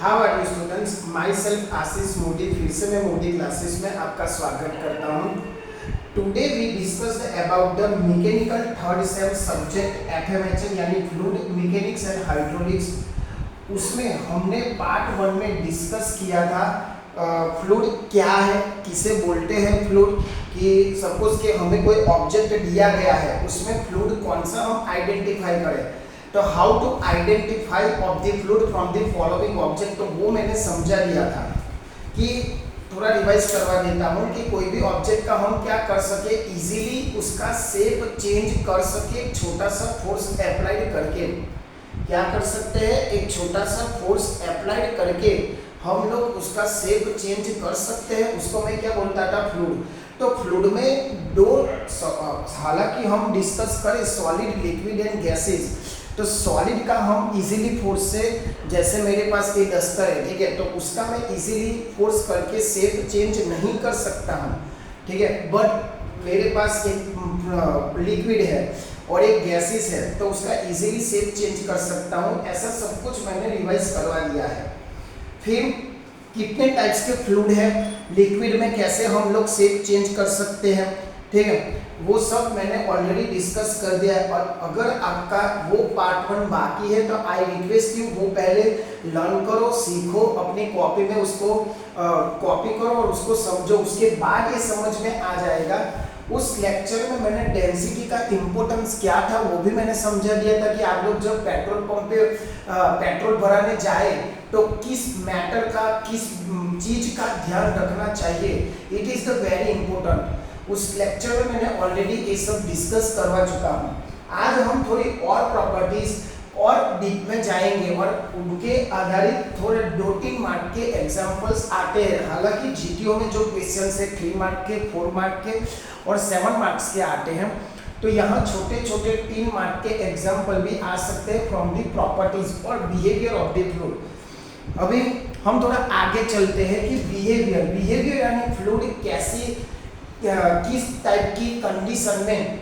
How are you students, myself Ashish Modi. फिर से मैं मोदी क्लासेस में आपका स्वागत करता हूँ। Today we discussed about the mechanical third sem subject FMHN यानी फ्लूइड मैकेनिक्स एंड हाइड्रोलिक्स। उसमें हमने पार्ट 1 में डिस्कस किया था फ्लूइड क्या है, किसे बोलते हैं फ्लूइड, कि सपोज कि हमें कोई ऑब्जेक्ट दिया गया है, उसमें फ्लूइड कौन सा हम आइडेंटिफाई करें, तो how to identify of the fluid from the following object. तो वो मैंने समझा दिया था कि थोड़ा रिवाइज करवा देता हूँ कि कोई भी ऑब्जेक्ट का हम क्या कर सके, इजीली उसका शेप चेंज कर सके। छोटा सा फोर्स अप्लाइड करके क्या कर सकते हैं, एक छोटा सा फोर्स अप्लाइड करके हम लोग उसका शेप चेंज कर सकते हैं। उसको मैं क्या बोलता था, फ्लूइड। तो फ्लूइड में दो, हालांकि हम डिस्कस करें सॉलिड, लिक्विड एंड गैसेज, तो सॉलिड का हम इजीली फोर्स से, जैसे मेरे पास एक डस्टर है, ठीक है, तो उसका मैं इजीली फोर्स करके शेप चेंज नहीं कर सकता हूँ, ठीक है। बट मेरे पास एक लिक्विड है और एक गैसेस है, तो उसका इजीली शेप चेंज कर सकता हूँ। ऐसा सब कुछ मैंने रिवाइज करवा दिया है। फिर कितने टाइप्स के फ्लूइड है, लिक्विड में कैसे हम लोग शेप चेंज कर सकते हैं, ठीक है, वो सब मैंने ऑलरेडी डिस्कस कर दिया है। और अगर आपका वो पार्ट 1 बाकी है तो आई रिक्वेस्ट यू वो पहले लर्न करो, सीखो, अपनी कॉपी में उसको कॉपी करो और उसको समझो। उसके बाद ये समझ में आ जाएगा। उस लेक्चर में मैंने डेंसिटी का इम्पोर्टेंस क्या था वो भी मैंने समझा दिया था कि आप लोग जब पेट्रोल पंप पे पेट्रोल भराने जाए तो किस मैटर का, किस चीज का ध्यान रखना चाहिए। It is the very important. उस लेक्चर में मैंने ऑलरेडी ये सब डिस्कस करवा चुका हूँ। आज हम थोड़ी और प्रॉपर्टीज और डीप में जाएंगे और उनके आधारित थोड़े 2-3 मार्क के एग्जांपल्स आते हैं। हालांकि जीटीओ में जो क्वेश्चंस है 3 मार्क के, 4 मार्क के और 7 मार्क्स के आते हैं, तो यहाँ छोटे छोटे 3 मार्क के एग्जाम्पल भी आ सकते हैं फ्रॉम दी प्रॉपर्टीज और बिहेवियर ऑफ द फ्लूइड। अभी हम थोड़ा आगे चलते हैं कि बिहेवियर यानी फ्लूइड कैसी, किस टाइप की कंडीशन में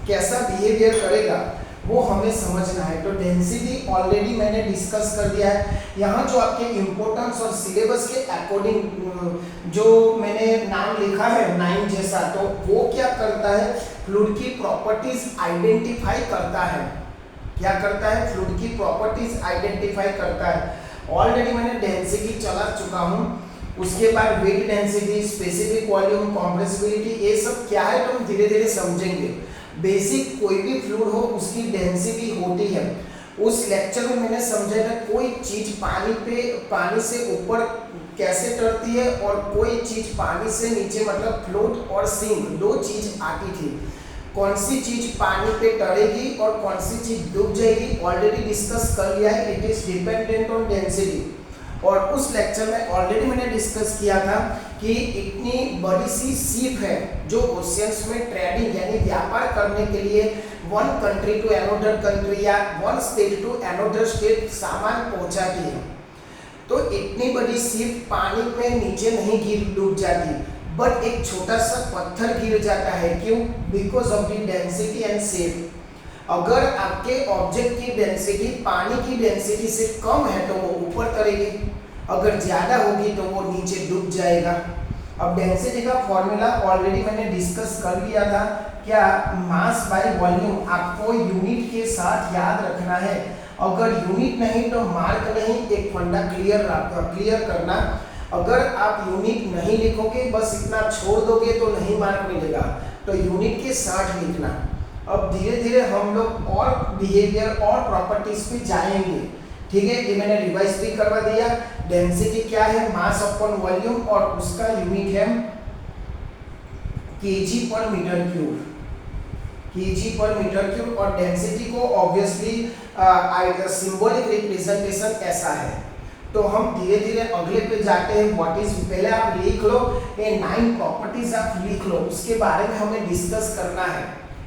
कैसा बिहेवियर करेगा वो हमें समझना है। तो डेंसिटी ऑलरेडी मैंने डिस्कस कर दिया है। यहाँ जो आपके इम्पोर्टेंस और सिलेबस के अकॉर्डिंग जो मैंने नाम लिखा है 9 जैसा, तो वो क्या करता है, फ्लूइड की प्रॉपर्टीज आइडेंटिफाई करता है। क्या करता है, फ्लूइड की प्रॉपर्टीज आइडेंटिफाई करता है। ऑलरेडी मैंने डेंसिटी चला चुका हूँ। उसके बाद weight density, specific volume, compressibility, ये सब क्या है तो हम धीरे धीरे समझेंगे। बेसिक कोई भी फ्लूइड हो उसकी डेंसिटी होती है। उस लेक्चर में मैंने समझा था कोई चीज पानी से ऊपर कैसे टरती है और कोई चीज पानी से नीचे, मतलब फ्लोट और सिंक, दो चीज आती थी। कौन सी चीज पानी पे टरेगी और कौन सी चीज डूब जाएगी ऑलरेडी डिस्कस कर लिया है। It is dependent on density. और उस लेक्चर में ऑलरेडी मैंने डिस्कस किया था कि इतनी बड़ी सी शिप है जो ओशियंस में ट्रेडिंग यानी व्यापार करने के लिए one country to another country या one state to another state सामान पहुंचाती है। तो इतनी बड़ी शिप पानी में नीचे नहीं डूब जाती, बट एक छोटा सा पत्थर गिर जाता है। क्यों? Because of the density and shape. अगर आपके ऑब्जेक्ट की डेंसिटी पानी की डेंसिटी से कम है तो वो ऊपर तरेगी, अगर ज़्यादा होगी तो वो नीचे डूब जाएगा। अब डेंसिटी का फॉर्मूला ऑलरेडी मैंने डिस्कस कर लिया था। क्या? मास बाय वॉल्यूम। आपको यूनिट के साथ याद रखना है। अगर यूनिट नहीं तो मार्क नहीं। एक फंडा क्लियर करना, अगर आप यूनिट नहीं लिखोगे, बस इतना छोड़ दोगे तो नहीं मार्क मिलेगा, तो यूनिट के साथ लिखना। अब धीरे धीरे हम लोग और बिहेवियर और प्रॉपर्टीज पे जाएंगे, ठीक है। ये मैंने रिवाइज भी करवा दिया। डेंसिटी क्या है, मास अपॉन वॉल्यूम, और उसका यूनिट है KG per metre cube, KG per metre cube. और डेंसिटी को ऑब्वियसली सिंबॉलिक रिप्रेजेंटेशन ऐसा है। तो हम धीरे धीरे अगले पे जाते हैं। व्हाट इज, पहले आप लिख लो ये 9 प्रॉपर्टीज आप लिख लो, उसके बारे में हमें डिस्कस करना है,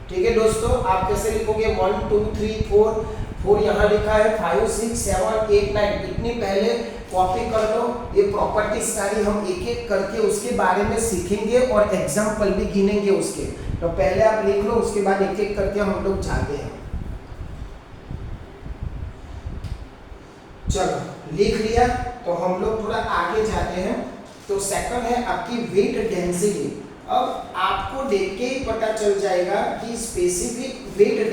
ठीक है दोस्तों। आप कैसे लिखोगे, 1 2 3 4 यहाँ लिखा है, 5 6 7 8 9, इतनी पहले कॉपी कर लो। ये प्रॉपर्टीज सारी हम एक एक करके उसके बारे में सीखेंगे और एग्जाम्पल भी गिनेंगे उसके। तो पहले आप लिख लो, उसके बाद एक एक करके हम लोग जाते हैं। चलो लिख लिया। तो हम लोग थोड़ा आगे जाते हैं। तो सेकंड है आपकी वेट डेंसिटी। अब आपको देख के ही पता चल जाएगा कि स्पेसिफिक वेट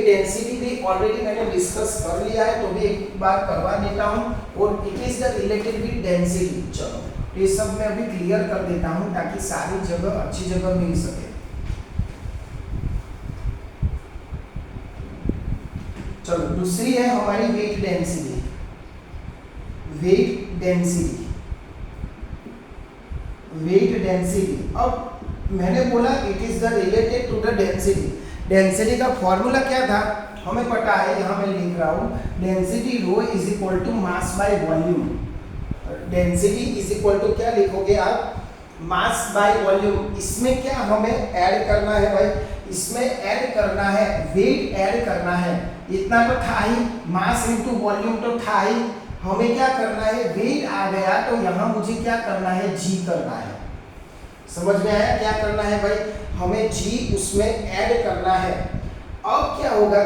डेंसिटी भी ऑलरेडी मैंने डिस्कस कर लिया है, तो भी एक बार करवा देता हूँ। और it is the related with density. चलो ये सब मैं अभी क्लियर कर देता हूँ ताकि सारी जगह अच्छी जगह मिल सके। चलो दूसरी है हमारी वेट डेंसिटी। अब मैंने बोला it is the related to the density. Density का फॉर्मूला क्या था हमें पता है, यहाँ मैं लिख रहा हूँ density rho is equal to mass by volume. Density is equal to क्या लिखोगे आप, मास बाय वॉल्यूम। इसमें क्या हमें ऐड करना है भाई, इसमें ऐड करना है वेट, ऐड करना है। इतना तो था ही, मास इनटू वॉल्यूम तो था ही, हमें क्या करना है वेट आ गया तो यहाँ मुझे क्या करना है जी करना है। समझ में आया क्या करना है भाई, हमें जी उसमें ऐड करना है। अब क्या होगा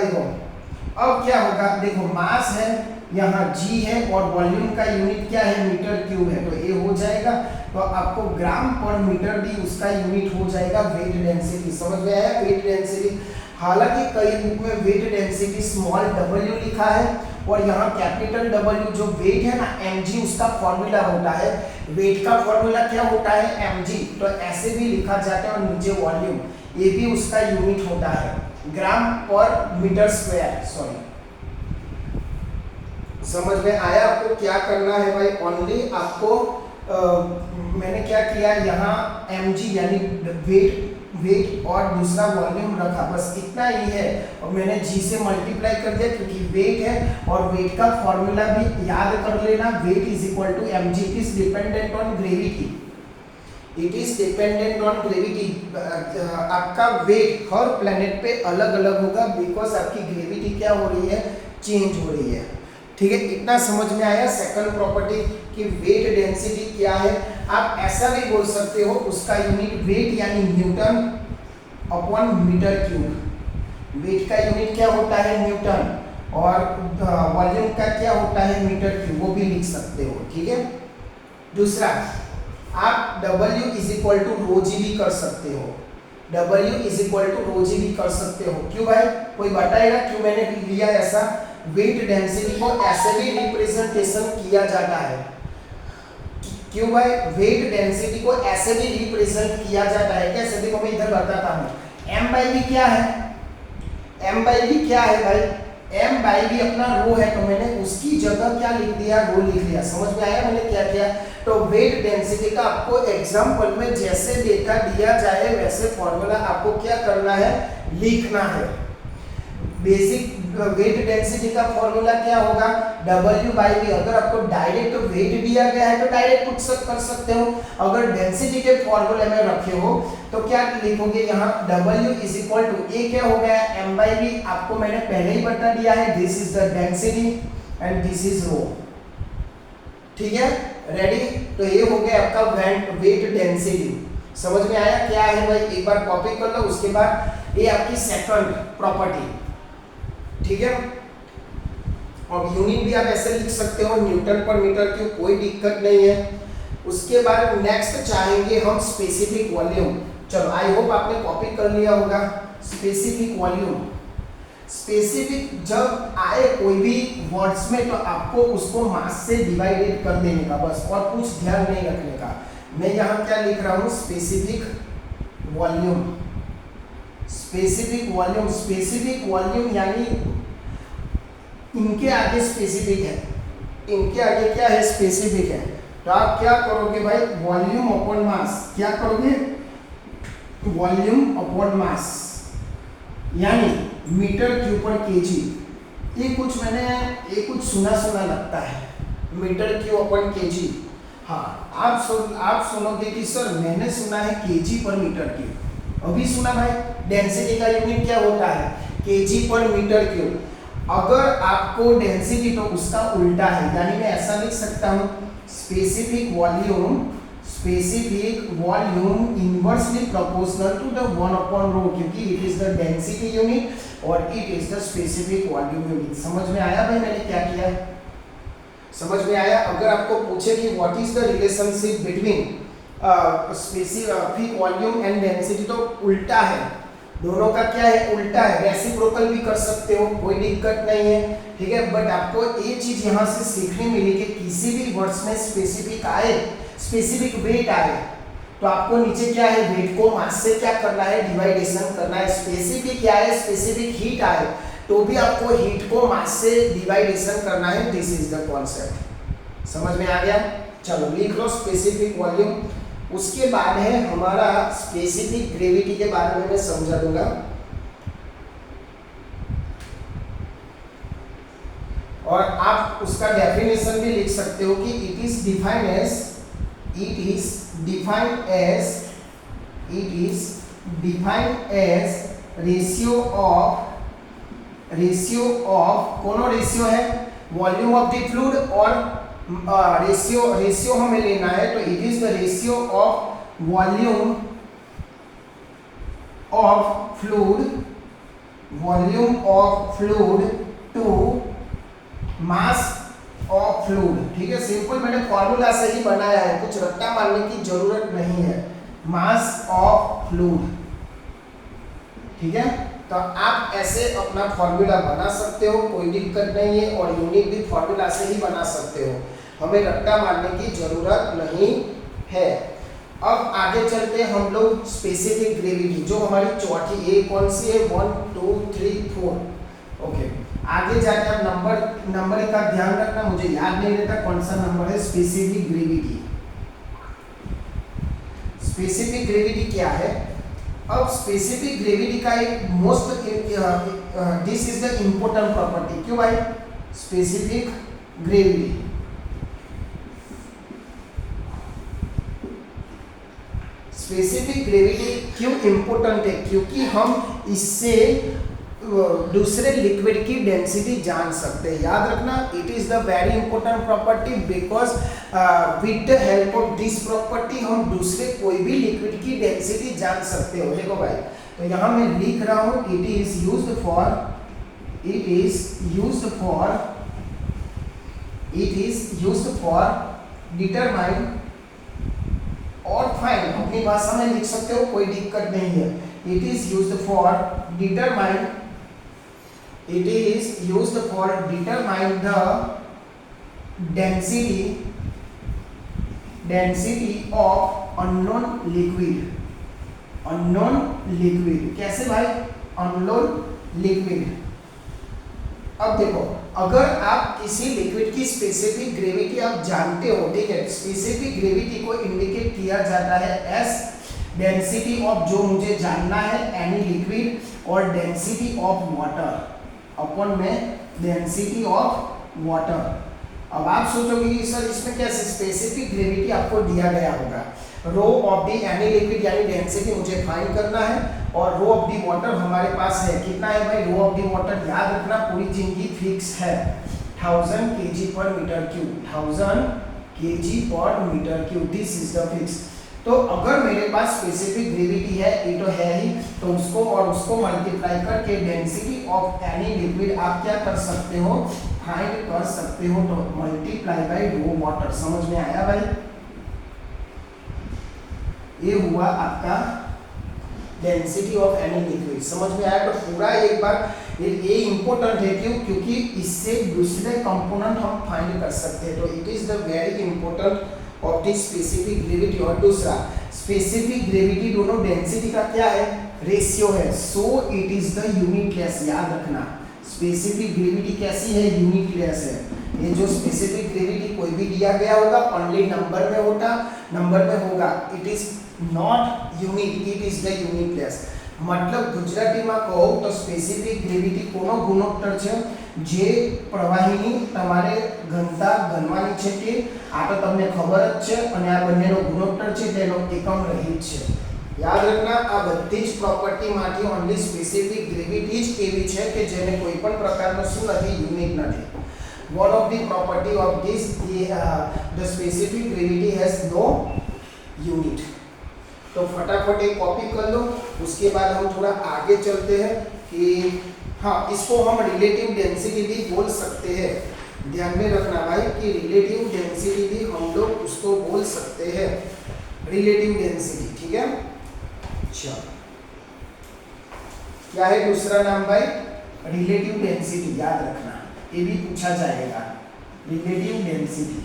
देखो मास है, यहाँ जी है और वॉल्यूम का यूनिट क्या है मीटर क्यूब है, तो ये हो जाएगा। तो आपको ग्राम पर मीटर भी उसका यूनिट हो जाएगा वेट डेंसिटी। समझ में आया वेट डेंसिटी। हालांकि कई बुक में वेट डेंसिटी स्मॉल w लिखा है और यहाँ कैपिटल W जो वेट है ना mg उसका फॉर्मूला होता है। वेट का फॉर्मूला क्या होता है mg, तो ऐसे भी लिखा जाता है। और नीचे वॉल्यूम ये भी उसका यूनिट होता है ग्राम पर मीटर स्क्वायर। सॉरी, समझ में आया आपको क्या करना है भाई। ओनली आपको मैंने क्या किया यहाँ mg यानी वेट और दूसरा वॉल्यूम रखा, बस इतना ही है। और मैंने g से मल्टीप्लाई कर दिया क्योंकि वेट है। और वेट का फॉर्मूला भी याद कर लेना, weight is equal to mg। It is dependent on gravity, आपका वेट हर प्लेनेट पे अलग अलग होगा बिकॉज आपकी ग्रेविटी क्या हो रही है, चेंज हो रही है। ठीक है, इतना समझ में आया सेकंड प्रॉपर्टी कि वेट डेंसिटी क्या है। आप ऐसा भी बोल सकते हो उसका यूनिट वेट यानी newton upon metre cube. Weight का यूनिट क्या होता है न्यूटन और वॉल्यूम का क्या होता है मीटर क्यूब, वो भी लिख सकते हो। ठीक है, दूसरा आप W इज इक्वल टू रो जी भी कर सकते हो। W इज इक्वल टू रो जी भी कर सकते हो। क्यों भाई, कोई बताएगा क्यों मैंने लिया ऐसा। वेट डेंसिटी को ऐसे भी रिप्रेजेंटेशन किया जाता है। क्यों भाई, वेट डेंसिटी को ऐसे भी रिप्रेजेंट किया जाता है। कैसे, देखो मैं इधर बताता हूँ। m/v क्या है, m/v क्या है भाई, m/v अपना रो है, तो मैंने उसकी जगह क्या लिख दिया, रो लिख दिया। समझ में आया मैंने क्या किया। तो वेट डेंसिटी का आपको एग्जांपल में जैसे डेटा दिया जाए वैसे फॉर्मूला आपको क्या करना है, लिखना है। बेसिक वेट डेंसिटी का फॉर्मूला क्या होगा, W/V। अगर आपको डायरेक्ट वेट दिया गया है तो डायरेक्ट पुट कर सकते हो। अगर डेंसिटी के फॉर्मूले में रखे हो तो क्या लिखोगे यहाँ, W इज इक्वल टू ए क्या हो गया m/v। आपको मैंने पहले ही बता दिया है, this is the density and this is rho. ठीक है, रेडी। तो ये हो गया आपका वेट डेंसिटी। समझ में आया क्या है भाई, एक बार कॉपी कर लो। उसके बाद ये आपकी सेकंड प्रॉपर्टी। ठीक है, और यूनिट भी आप ऐसे लिख सकते हो न्यूटन पर मीटर क्यूब, कोई दिक्कत नहीं है। उसके बाद नेक्स्ट चाहेंगे हम स्पेसिफिक वॉल्यूम। चलो आई होप आपने कॉपी कर लिया होगा। स्पेसिफिक वॉल्यूम, स्पेसिफिक जब आए कोई भी वर्ड्स में तो आपको उसको मास से डिवाइडेड कर देने का बस, और कुछ ध्यान नहीं रखने का। मैं यहाँ क्या लिख रहा हूँ, specific volume. Specific volume, specific volume यानी इनके आगे स्पेसिफिक है, इनके आगे क्या है, स्पेसिफिक है। तो आप क्या करोगे भाई, वॉल्यूम अपॉन मास। क्या करोगे, वॉल्यूम अपॉन मास यानी मीटर क्यूब पर केजी। ये कुछ सुना लगता है, मीटर क्यूब अपॉन केजी। हाँ, आप सुनोगे कि सर मैंने सुना है केजी पर मीटर क्यूब। अभी सुना भाई, डेंसिटी का यूनिट क्या होता है, केजी पर मीटर क्यूब। अगर आपको डेंसिटी तो उसका उल्टा है, यानी मैं ऐसा लिख सकता हूँ specific volume inversely proportional to the 1/रो, क्योंकि it is the density unit और it is the specific volume unit. समझ में आया भाई मैंने क्या किया। समझ में आया? अगर आपको पूछे कि what is the relationship between specific volume and density, तो उल्टा है, दोनों का क्या है, उल्टा है। रेसिप्रोकल भी कर सकते हो, कोई दिक्कत नहीं है, ठीक है। बट आपको ये चीज यहाँ से सीखने मिली कि किसी भी वर्ड्स में स्पेसिफिक आए, स्पेसिफिक वेट आए, तो आपको नीचे क्या है, वेट को मास से क्या करना है, डिवाइडेशन करना है। स्पेसिफिक क्या है, स्पेसिफिक हीट आए तो भी आपको हीट को मास से डिवाइडेशन करना है। This is the concept. समझ में आ गया? चलो लिख लो स्पेसिफिक वॉल्यूम। उसके बाद है हमारा स्पेसिफिक ग्रेविटी के बारे में मैं समझा दूंगा। और आप उसका डेफिनेशन भी लिख सकते हो कि it is defined as ratio of कौन रेशियो है, वॉल्यूम ऑफ द फ्लूइड, और रेशियो हमें लेना है, तो it is the ratio of volume of fluid to mass of fluid. ठीक है, सिंपल मैंने फॉर्मूला से ही बनाया है, कुछ रट्टा मारने की जरूरत नहीं है। मास ऑफ फ्लूइड, ठीक है। तो आप ऐसे अपना फॉर्मूला बना सकते हो, कोई दिक्कत नहीं है, और यूनिट भी फॉर्मूला से ही बना सकते हो, हमें रट्टा मारने की जरूरत नहीं है। अब आगे चलते हैं हम लोग स्पेसिफिक ग्रेविटी, जो हमारी चौथी, ये कौन सी है, 1 2 3 4। ओके, आगे जाके आप नंबर का ध्यान रखना, मुझे याद नहीं रहता कौन सा नंबर है। स्पेसिफिक ग्रेविटी, स्पेसिफिक ग्रेविटी क्या है? अब स्पेसिफिक ग्रेविटी का एक most this is the important property. क्यों भाई? स्पेसिफिक ग्रेविटी, स्पेसिफिक ग्रेविटी क्यों इंपॉर्टेंट है? क्योंकि हम इससे दूसरे लिक्विड की डेंसिटी जान सकते हैं। याद रखना, it is the very important property, because with the help of this property हम दूसरे कोई भी लिक्विड की डेंसिटी जान सकते हो। देखो भाई, तो यहाँ मैं लिख रहा हूँ, it is used for determine और फाइंड, अपनी भाषा में लिख सकते हो, कोई दिक्कत नहीं है। It is used for determine the density of unknown liquid. कैसे भाई? Unknown liquid. अब देखो, अगर आप किसी लिक्विड की स्पेसिफिक ग्रेविटी आप जानते हो, ठीक है, स्पेसिफिक ग्रेविटी को इंडिकेट किया जाता है एस डेंसिटी ऑफ, जो मुझे जानना है, एनी लिक्विड, और डेंसिटी ऑफ वाटर अपन में डेंसिटी ऑफ वाटर। अब आप सोचोगे कि सर इसमें कैसे स्पेसिफिक ग्रेविटी आपको दिया गया होगा, rho of the any liquid यानी डेंसिटी मुझे फाइंड करना है, और रो ऑफ द वाटर हमारे पास है, कितना है भाई? रो ऑफ द वाटर याद रखना पूरी जिंदगी फिक्स है, 1000 kg/m³, 1000 kg/m³, this is the fix. तो अगर मेरे पास स्पेसिफिक ग्रेविटी है, ये तो है ही, तो उसको मल्टीप्लाई करके डेंसिटी ऑफ एनी लिक्विड आप क्या कर सकते हो, फाइंड कर सकते हो, तो मल्टीप्लाई बाय रो वाटर। समझ में आया भाई? ये हुआ आपका डेंसिटी ऑफ एनी लिक्विड। समझ में आया? तो पूरा एक बार ये इंपॉर्टेंट है, क्यों? क्योंकि इससे दूसरे कंपोनेंट हम फाइंड कर सकते हैं, तो it is the very important of the specific gravity. और दूसरा, स्पेसिफिक ग्रेविटी दोनों डेंसिटी का क्या है, रेशियो है, so it is the unitless. याद रखना, स्पेसिफिक ग्रेविटी कैसी है, यूनिटलेस है। ये जो स्पेसिफिक ग्रेविटी कोई भी दिया गया होगा, ओनली नंबर में होगा, it is not unique, it is the unitless. मतलब ગુજરાતીમાં કહો તો સ્પેસિફિક ગ્રેવિટી કોનો ગુણોત્તર છે, જે પ્રવાહીની તમારે ઘનતા ગણવાની છે, કે આ તો તમને ખબર જ છે, અને આ બંનેનો ગુણોત્તર છે તેનો એકમ રહિત છે। યાદ રખના, આ બધી જ પ્રોપર્ટીમાંથી ઓન્લી સ્પેસિફિક ગ્રેવિટી જ એવી છે કે જેને કોઈ પણ પ્રકારનો શું નથી, યુનિક નથી। One of the property of this, the specific gravity has no unit। तो फटाफट एक कॉपी कर लो, उसके बाद हम थोड़ा आगे चलते हैं कि हाँ, इसको हम रिलेटिव डेंसिटी भी बोल सकते हैं। ध्यान में रखना भाई कि रिलेटिव डेंसिटी भी हम लोग उसको बोल सकते हैं, रिलेटिव डेंसिटी, ठीक है। चलो क्या है दूसरा नाम भाई, रिलेटिव डेंसिटी, याद रखना ये भी पूछा जाएगा, रिलेटिव डेंसिटी।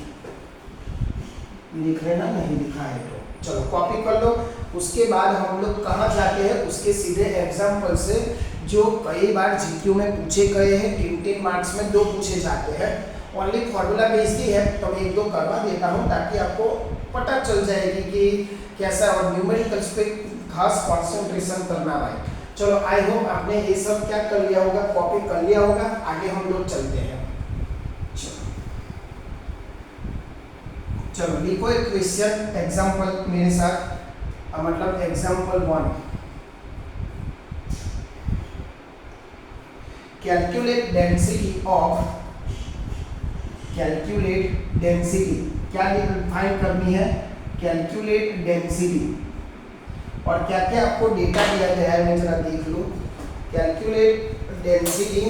लिख लेना, नहीं लिखा है तो चलो कॉपी कर लो। उसके बाद हम लोग कहाँ जाते हैं, उसके सीधे एग्जाम्पल से जो कई बार जीक्यू में पूछे गए हैं, 3 मार्क्स में 2 पूछे जाते हैं। ओनली फॉर्मूला बेस्ड ही है तो मैं 1-2 करवा देता हूँ ताकि आपको पता चल जाएगी कि कैसा, और न्यूमेरिकल्स पे खास कॉन्सेंट्रेशन करना भाई। चलो आई होप आपने ये सब क्या कर लिया होगा, कॉपी कर लिया होगा। आगे हम लोग चलते हैं। चलो लिखो एक क्वेश्चन एग्जांपल मेरे साथ, मतलब example 1, calculate density of, calculate density, क्या फाइंड करनी है, कैलकुलेट डेंसिटी। और क्या क्या आपको डेटा दिया गया है मैं जरा देख लूं। Calculate density,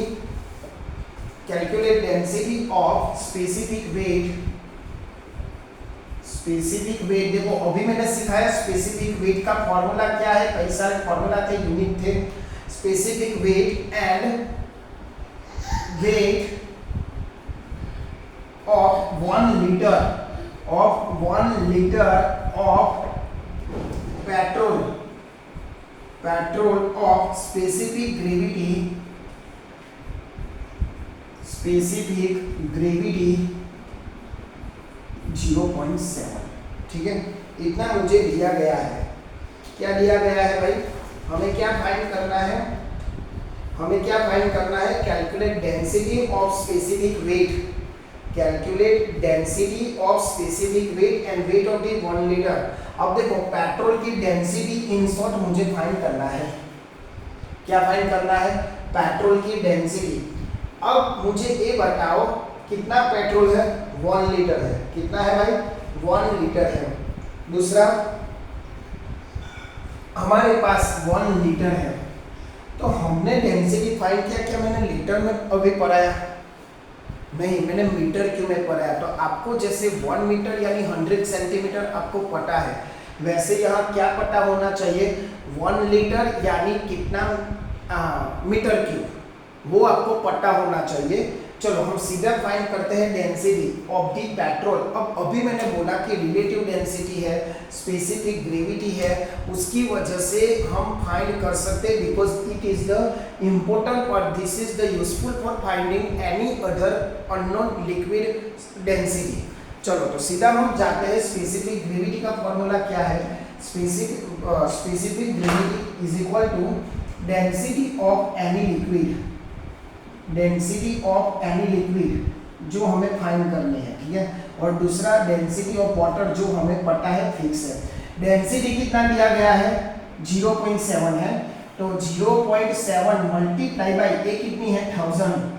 calculate density of specific weight, specific weight. देखो अभी मैंने सिखाया स्पेसिफिक वेट का फॉर्मूला क्या है, कई सारे फॉर्मूला थे, यूनिट थे। Specific weight and weight of 1 litre, of 1 litre of petrol, petrol of specific gravity, specific gravity 0.7, ठीक है। इतना मुझे दिया गया है। क्या दिया गया है भाई, हमें क्या फाइंड करना है, हमें क्या फाइंड करना है, calculate density of specific weight, calculate density of specific weight and weight of the 1 litre. अब देखो पेट्रोल की डेंसिटी इन शॉर्ट मुझे फाइंड करना है। क्या फाइंड करना है, पेट्रोल की डेंसिटी। अब मुझे ये बताओ कितना पेट्रोल है, 1 लीटर है। कितना है भाई, 1 लीटर है। दूसरा हमारे पास 1 लीटर है, तो हमने डेंसिटी फाइंड किया, क्या मैंने लीटर में अभी पढ़ाया, नहीं मैंने मीटर क्यूब में पढ़ाया। तो आपको जैसे 1 मीटर यानी 100 सेंटीमीटर आपको पता है, वैसे यहाँ क्या पता होना चाहिए, 1 लीटर यानी कितना मीटर क्यूब, वो आपको पता होना चाहिए। चलो हम सीधा फाइंड करते हैं डेंसिटी ऑफ दी पेट्रोल। अब अभी मैंने बोला कि रिलेटिव डेंसिटी है, स्पेसिफिक ग्रेविटी है, उसकी वजह से हम फाइंड कर सकते हैं, because it is the important और this is the useful for finding any other unknown liquid density. चलो तो सीधा हम जाते हैं, स्पेसिफिक ग्रेविटी का फॉर्मूला क्या है, specific gravity is equal to density of any liquid, density of any liquid जो हमें फाइंड करनी है, ठीक है। और दूसरा डेंसिटी ऑफ वाटर जो हमें पता है, फिक्स है। डेंसिटी कितना दिया गया है, 0.7 है, तो 0.7 मल्टीप्लाई बाई ए कितनी है 1000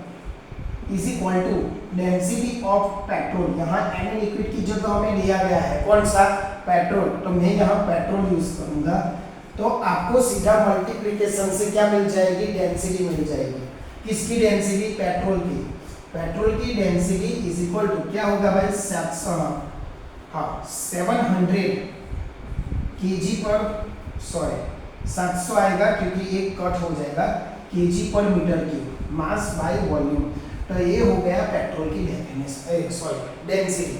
is equal to density of petrol. यहाँ एनी लिक्विड की जगह हमें दिया गया है कौन सा, पेट्रोल, तो मैं यहाँ पेट्रोल यूज करूंगा। तो आपको सीधा मल्टीप्लिकेशन से क्या मिल जाएगी, डेंसिटी मिल जाएगी। किसकी डेंसिटी, पेट्रोल की। पेट्रोल की डेंसिटी इज इक्वल टू क्या होगा भाई, 700 केजी पर, सॉरी 700 आएगा क्योंकि एक कट हो जाएगा, kg per metre cube, mass by volume. तो ये हो गया पेट्रोल की डेंसिटी।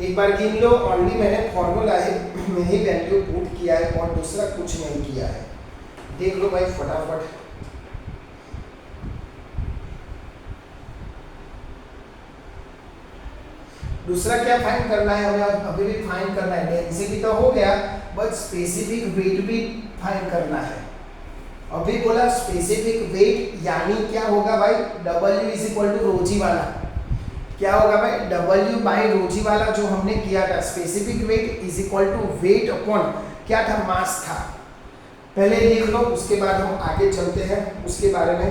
एक बार गिन लो, ओनली मैंने फॉर्मूला है में ही वैल्यू पुट किया है और दूसरा कुछ नहीं किया है। देख लो भाई फटाफट। दूसरा क्या फाइंड करना है हमें, अभी भी फाइंड करना है, डेंसिटी तो हो गया, बट स्पेसिफिक वेट भी फाइंड करना है। अभी बोला स्पेसिफिक वेट यानी क्या होगा भाई, W इज इक्वल टू रोजी वाला, क्या होगा भाई, W बाई रोजी वाला जो हमने किया था। Specific weight is equal to weight upon क्या था, मास था। पहले देख लो, उसके बाद हम आगे चलते हैं उसके बारे में।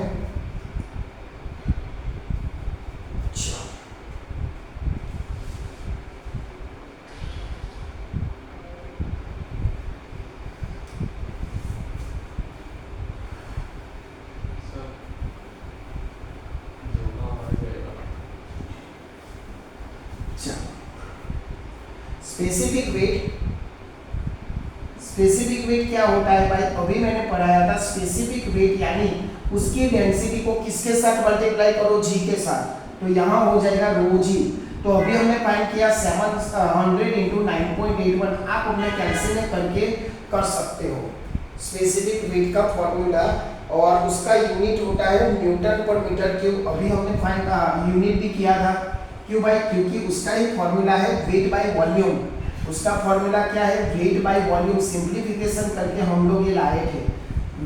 स्पेसिफिक वेट क्या होता है भाई, अभी मैंने पढ़ाया था। स्पेसिफिक वेट यानी उसकी डेंसिटी को किसके साथ मल्टीप्लाई करो, जी के साथ, तो यहाँ हो जाएगा रो जी। तो अभी हमने फाइंड किया 700 इंटू 9.81, आप अपने कैलकुलेट करके कर सकते हो स्पेसिफिक वेट का फॉर्मूला, और उसका यूनिट होता है न्यूटन पर मीटर क्यूब। अभी हमने फाइंड यूनिट भी किया था, क्यों भाई, क्योंकि उसका ही फॉर्मूला है वेट बाय वॉल्यूम। उसका फॉर्मूला क्या है, वेट बाय वॉल्यूम। सिंप्लीफिकेशन करके हम लोग ये लाए थे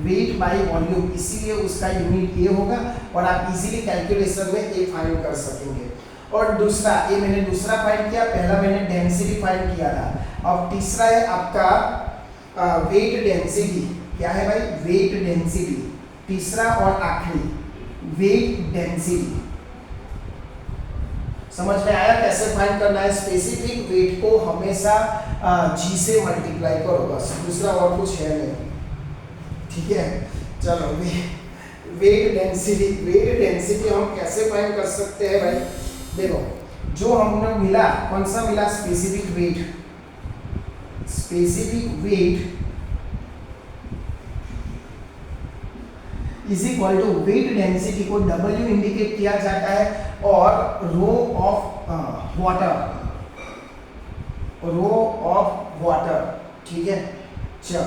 वेट बाय वॉल्यूम, इसीलिए उसका यूनिट ये होगा और आप इजीली कैलकुलेशन में ये फाइंड कर सकेंगे। और दूसरा, ये मैंने दूसरा फाइंड किया, पहला मैंने डेंसिटी फाइंड किया था। अब तीसरा है आपका वेट डेंसिटी। क्या है भाई, वेट डेंसिटी। तीसरा और आखिरी वेट डेंसिटी। समझ में आया कैसे फाइंड करना है? स्पेसिफिक वेट को हमेशा जी से मल्टीप्लाई करो, बस, दूसरा और कुछ है नहीं, ठीक है। चलो, वेट डेंसिटी हम कैसे फाइंड कर सकते हैं भाई? देखो, जो हमने मिला, कौन सा मिला, specific weight is equal to weight density को W इंडिकेट किया जाता है और रो ऑफ वाटर, ठीक है। चलो,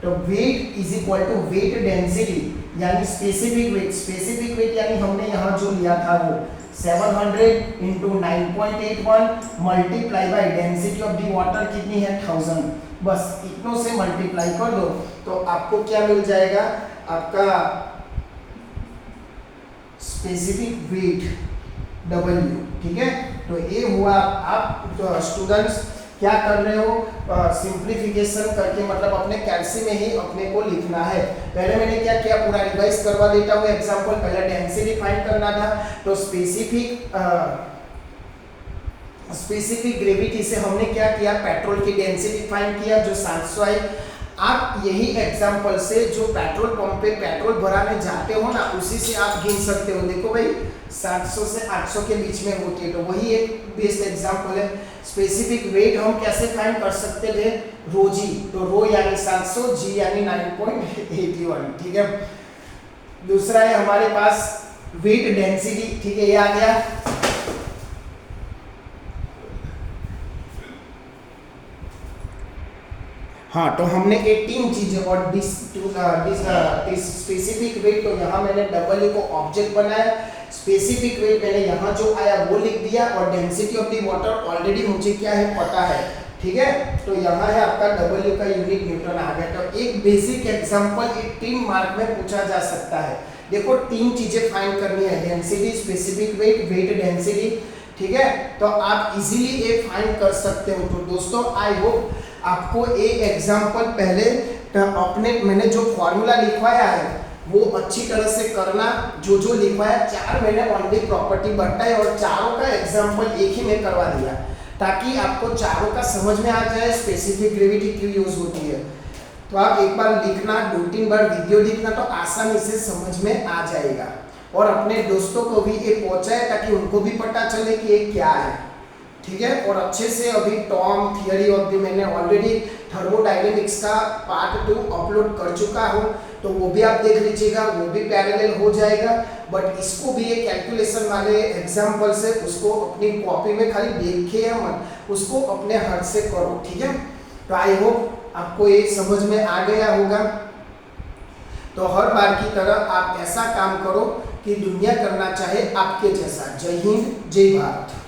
तो weight is equal to weight density यानी स्पेसिफिक वेट यानी हमने यहाँ जो लिया था वो 700 into 9.81 multiply by density of the water कितनी है, 1000। बस इतनों से मल्टीप्लाई कर दो तो आपको क्या मिल जाएगा, आपका स्पेसिफिक वेट W, ठीक है। तो ये हुआ। आप स्टूडेंट्स क्या कर रहे हो, सिंप्लीफिकेशन करके, मतलब अपने कैलसी में ही अपने को लिखना है। पहले मैंने क्या किया, पूरा रिवाइज करवा देता हूँ एग्जांपल। पहले डेंसिटी फाइंड करना था, तो स्पेसिफिक ग्रेविटी से हमने क्या किया, पेट्रोल की डेंसिटी फाइंड किया जो 700 आई। आप यही एग्जांपल से जो पेट्रोल पंप पे पेट्रोल भराने जाते हो ना, उसी से आप गिन सकते हो। देखो भाई, 700 से 800 के बीच में होती है, तो वही एक बेस्ट एग्जांपल है। स्पेसिफिक वेट हम कैसे फाइंड कर सकते थे, रो जी, तो रो यानी 700, जी यानी 9.81, ठीक है। दूसरा है हमारे पास वेट डेंसिटी, ठीक है, ये आ गया। हाँ, तो हमने ये तीन चीजें, और स्पेसिफिक वेट, तो यहाँ मैंने W को ऑब्जेक्ट बनाया, स्पेसिफिक वेट मैंने यहाँ जो आया वो लिख दिया, और density of the water already मुझे क्या है, पता है, ठीक है। तो यहाँ है आपका W का यूनिट न्यूटन आ गया। तो एक बेसिक एग्जांपल 18 मार्क में पूछा जा सकता है। देखो, तीन चीजें फाइंड करनी है, density, specific weight, weight density, ठीक है। तो आप इजीली ये फाइंड कर सकते हो। तो दोस्तों, आई होप आपको ये एग्जांपल पहले अपने मैंने जो फॉर्मूला लिखवाया है वो अच्छी तरह से करना। जो लिखवाया, 4 मैंने ऑनली प्रॉपर्टी बताई और चारों का एग्जांपल एक ही में करवा दिया, ताकि आपको चारों का समझ में आ जाए स्पेसिफिक ग्रेविटी क्यों यूज होती है। तो आप एक बार लिखना, 2-3 बार वीडियो देखना, तो आसानी से समझ में आ जाएगा। और अपने दोस्तों को भी ये पहुंचाए ताकि उनको भी पता चले कि ये क्या है, ठीक है। और अच्छे से अभी टॉम थियरी ऑफ द मैंने ऑलरेडी थर्मोडायनेमिक्स का पार्ट 2 अपलोड कर चुका हूँ, तो वो भी आप देख लीजिएगा, वो भी पैरेलल हो जाएगा। बट इसको भी ये कैलकुलेशन वाले एग्जांपल से उसको अपनी कॉपी में खाली देखिए मत, उसको अपने हाथ से करो, ठीक है। तो आई होप आपको ये समझ में आ गया होगा। तो हर बार की तरह आप ऐसा काम करो कि दुनिया करना चाहे आपके जैसा। जय हिंद, जय भारत।